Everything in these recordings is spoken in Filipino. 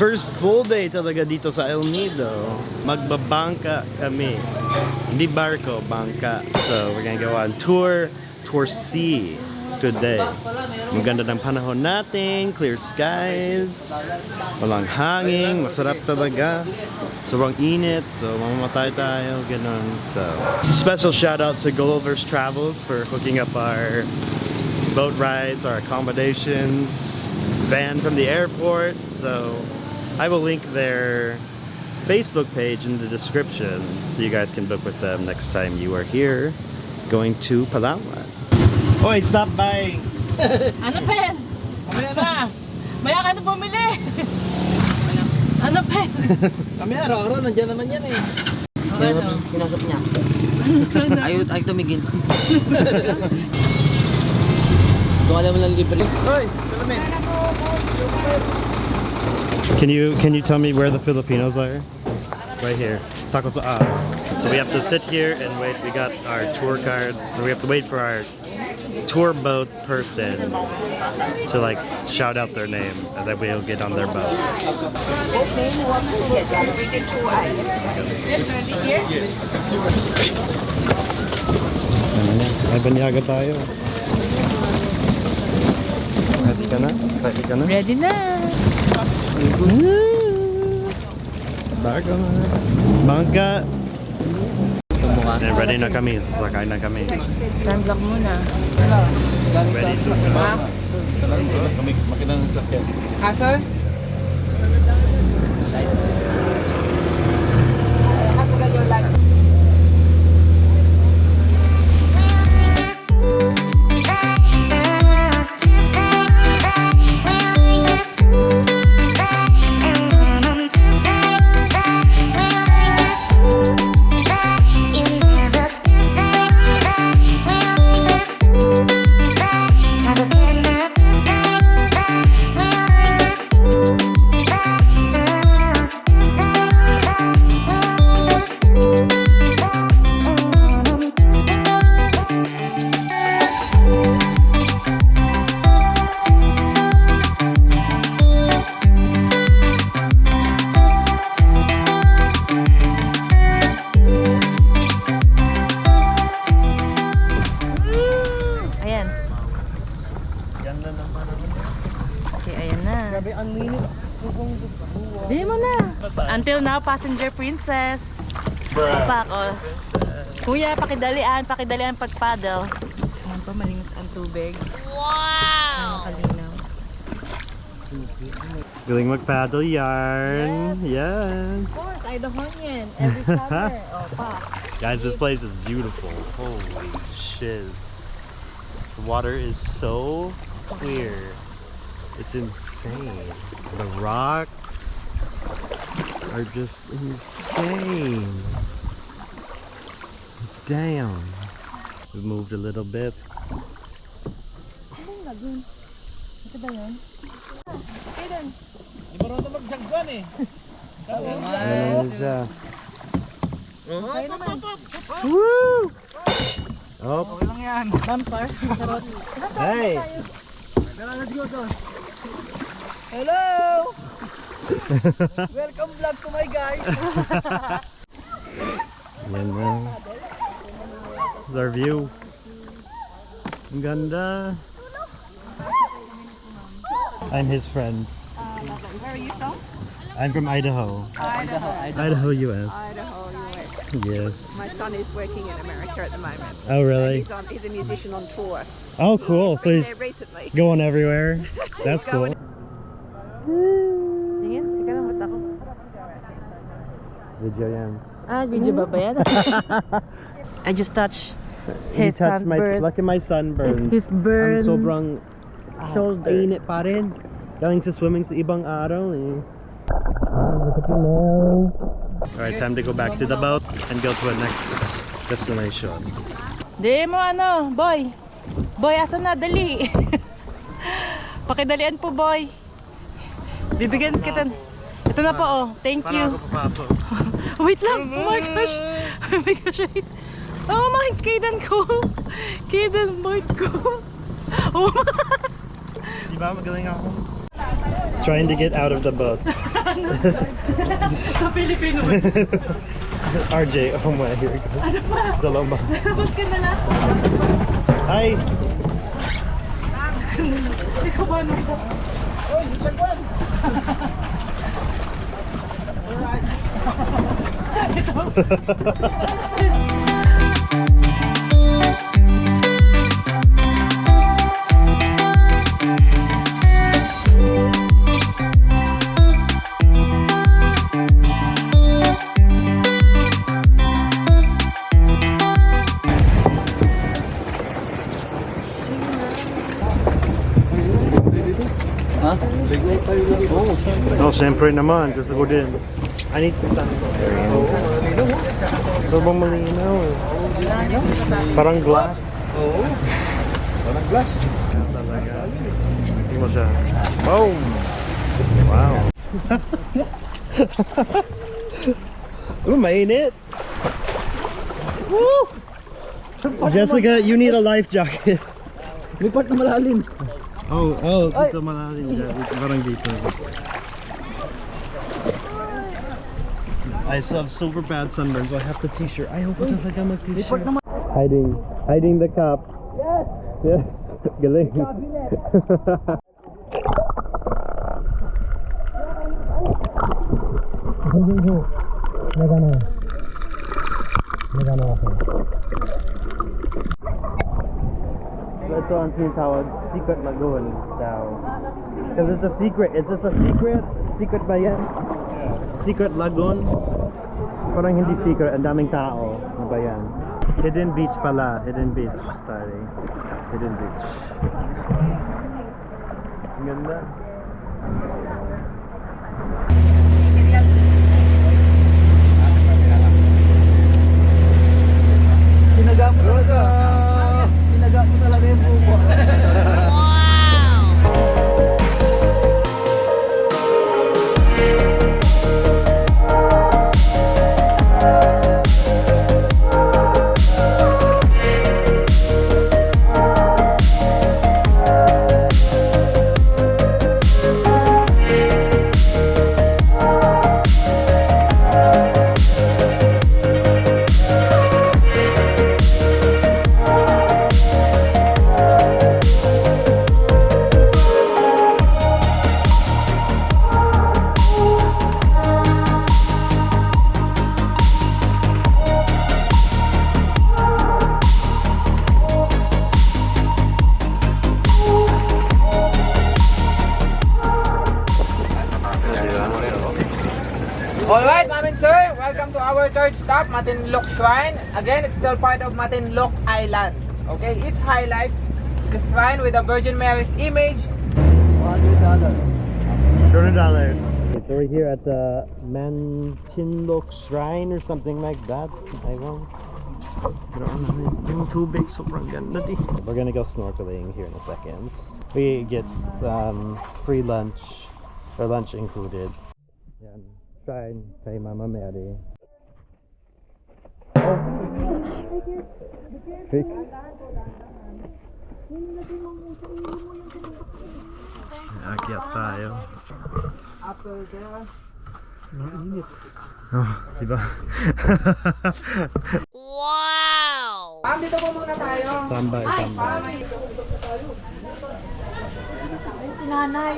First full day talaga dito sa El Nido. Magbabangka kami. Hindi barko, bangka. So we're gonna go on tour C today. Maganda ng panahon natin, clear skies, walang hangin, masarap talaga. Sobrang init, so mamamatay tayo, ganun. So special shout out to Gulliver's Travels for hooking up our boat rides, our accommodations, van from the airport. So I will link their Facebook page in the description so you guys can book with them next time you are here going to Palawan. Oi, stop by! Ano, Pen? Mamaya na! Maya ka na bumili! Ano, Pen? Kami araw-araw, nandiyan naman yan eh. Pinasok niya. Ayaw tumigil. Doon ka naman lang libre. Hoy, salamin! Can you tell me where the Filipinos are? Right here. Taco to So we have to sit here and wait. We got our tour card, so we have to wait for our tour boat person to like shout out their name, and then we'll get on their boat. Ay, banyaga tayo. Ready ka na? Ready ka na? Ready na! Bago na. Bangka! And ready na kami, sasakay na kami. Sunblock muna. Ready to go. Kami makita ng sakyan. Kasal? Di mo na. Until now, passenger princess. Papak, oh. Kuya, pakidalian pag-paddle. Ayan pa, malinis ang tubig. Wow! Nakalinaw. Galing mag-paddle yarn. Yes. Of course, Idahoan every summer. Oh, pa. Guys, this place is beautiful. Holy shiz. The water is so clear. It's insane. The rocks are just insane. Damn. We moved a little bit. Lagoon. Ito ba yun? Aiden. Di ba rin na magjagwan eh? Ayan siya. Okay naman. Woo! Oh. Okay lang yan. Bumper. Hey! Let's go doon. Hello! Welcome vlog to my guys! Yan na. This is our view. Ang ganda. I'm his friend. Where are you from? I'm from Idaho. Idaho, US. Idaho, US. Yes. My son is working in America at the moment. Oh, really? He's a musician on tour. Oh, cool. So Been he's there recently. going everywhere. That's cool. Tingin, ikaw lang ba't ako? Video yan. Ah, video ba ba yan? I just touched He his touched my, sunburn. look at my sunburn. His burn. Ang sobrang shoulder. init pa rin. Galing sa swimming sa ibang araw eh. Look at you now. Alright, time to go back to the boat and go to our next destination. Di mo ano, boy. Boy, asan na? Dali. Pakidalian po, boy. Bibigyan kita. Ito na po, oh. Thank you. Papasok. Wait lang. Oh my gosh. Oh my gosh. Wait. Oh my, kaidan ko. Kaidan boy ko. Oh my. Diba magaling ako? trying to get out of the boat. Sa Filipino. RJ, oh my, here it goes. Ano pa? Dalawa. Labas ka na lang. Hi! Hindi ko ba ano ko? Oy, sagwan! Ha? No, siyempre naman. Gusto ko din. I need sun. Sobrang malinaw eh. Parang glass. Oo. Parang glass. Talaga. Tingnan mo siya. Boom! Wow. Mainit. Woo! Jessica, you need a life jacket. May part na malalim. Oh, dito malalim dyan. Parang dito. I still have super bad sunburn, so I have the t-shirt. I hope talaga mag-t-shirt. Hiding the cup. Yes! Yes. Galing. So ito ang tinatawag secret lagoon daw. Because it's a secret. Is this a secret? Secret ba yan? Secret lagoon? Parang hindi secret. Ang daming tao. Ano ba yan? Hidden beach pala. Hidden beach. Sorry. Hidden beach. Ang ganda. Sinaga mo talaga. Sinaga mo talaga yung buko. Alright, ma'am and sir, welcome to our third stop, Matinloc Shrine. Again, it's still part of Matinloc Island. Okay, its highlight, the shrine with the Virgin Mary's image. $100. $200. So we're here at the Matinloc Shrine or something like that. I won't. Yung tubig, sobrang ganda di. We're gonna go snorkeling here in a second. We get free lunch, or lunch included. Yan. Shrine kay Mama Mary. Oh! Fake. Akyat tayo. After there, Oh, diba? ma'am, dito po muna tayo. Tambay, tambay. Si nanay.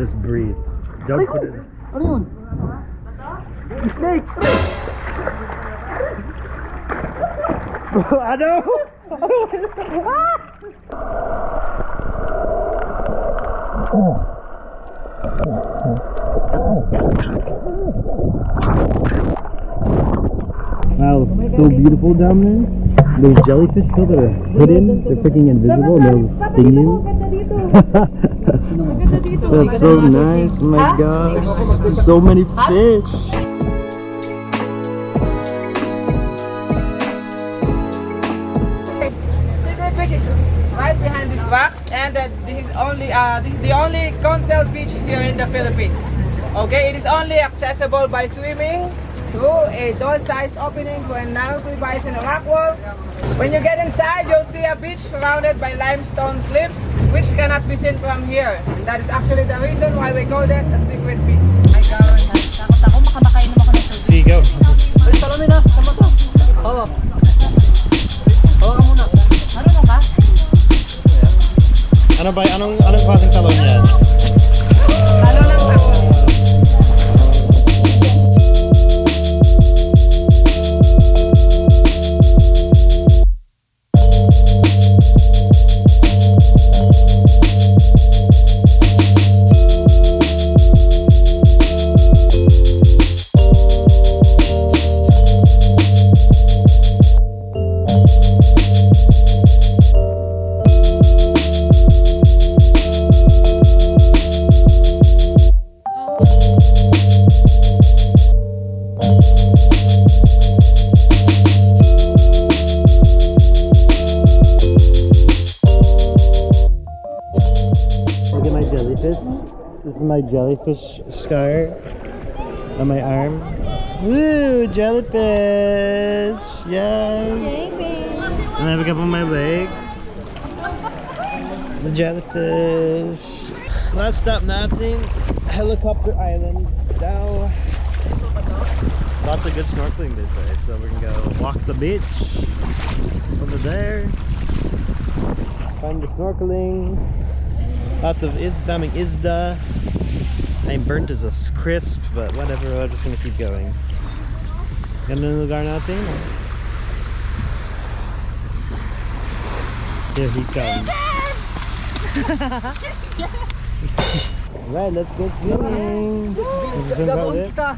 Just breathe. Don't put it. Ano yun? Snake! Ano? Wow, so beautiful down there. Those jellyfish still that are hidden, they're freaking invisible and they'll sting you. That's so nice, oh my gosh. So many fish. Secret beach is right behind this rock, and this is the only council beach here in the Philippines. Okay, it is only accessible by swimming through a door-sized opening to a narrow crevice in a rock wall. When you get inside, you'll see a beach surrounded by limestone cliffs, which cannot be seen from here. And that is actually the reason why we call that a secret beach. My God. Takot ako, makamakainom ako ng tubig. Sige, go. Ay, salamin na! Sama to! Oo. Oo ka muna. Ano mo ka? Ano ba? Anong klaseng talon yan? Lalo ng takot. Look at my jellyfish. This is my jellyfish scar on my arm. Woo, jellyfish! Yes! And I have a couple on my legs. The jellyfish. Last stop natin, Helicopter Island. Now, lots of good snorkeling they say. So we're gonna go walk the beach over there. Find the snorkeling. Lots of daming isda. I'm burnt as a crisp, but whatever, we're just gonna keep going. Ganda ng lugar natin. Here he comes. Alright, let's go swimming. Gagawin kita!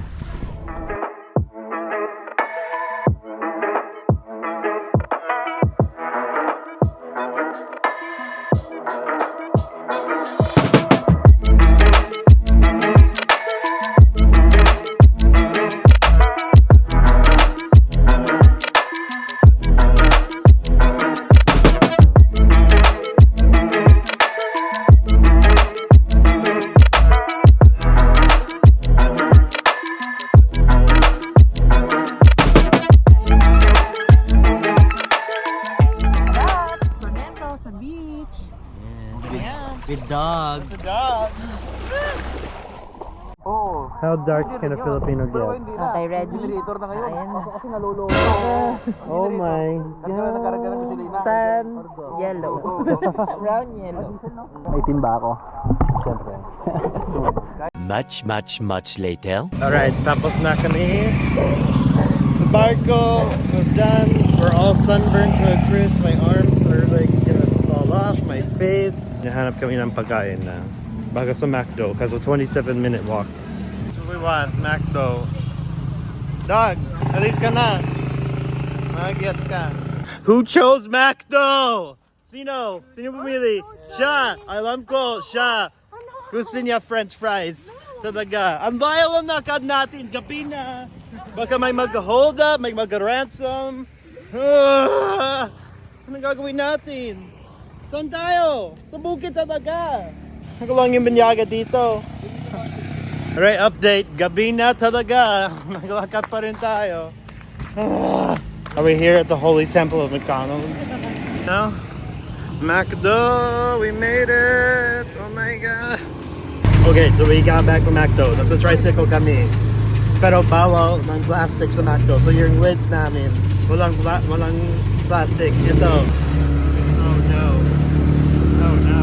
With dog. The dog. Oo. How dark can a Filipino Pero get? hindi na. Okay, ready? Generator na ngayon. Ayan na. Ako kasi naluloko. Oh my Nagkarga ng gasolina. Tan, yellow. Brown yellow. May timba ako. Siyempre. Much later. Alright, tapos na kami sa barko. We're done. We're all sunburned to a crisp. My arms are like gonna fall off. My face. Nahanap kami ng pagkain na bago sa McDo kasi 27-minute walk. So we want McDo. Dog, alis ka na. Magyat ka. Who chose McDo? Sino? Sino pumili? Siya! Alam ko, siya! Gusto niya french fries. Talaga. Ang bayaw na kad natin. Gabi na. Baka may mag-hold up, may mag-ransom. Anong gagawin natin? Saan tayo? Sa bukid talaga. Ako lang yung binyaga dito. Alright, update. Gabi na talaga. Naglakad pa rin tayo. Are we here at the Holy Temple of McDonald's? No? McDo, we made it. Oh my God. Okay, so we got back from McDo. Nasa tricycle kami. Pero bawal ng plastic sa McDo. So yung lids namin, walang plastic. Ito. Oh no. Oh no.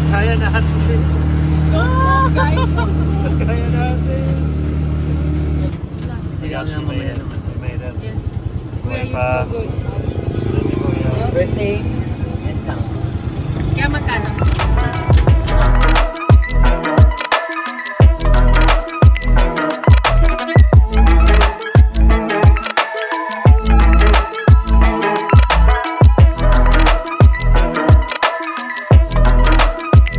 Kaya natin. Kaya natin. mamaya naman. Yes. Kuya, you're so good. Birthday and sound. Kaya magkano?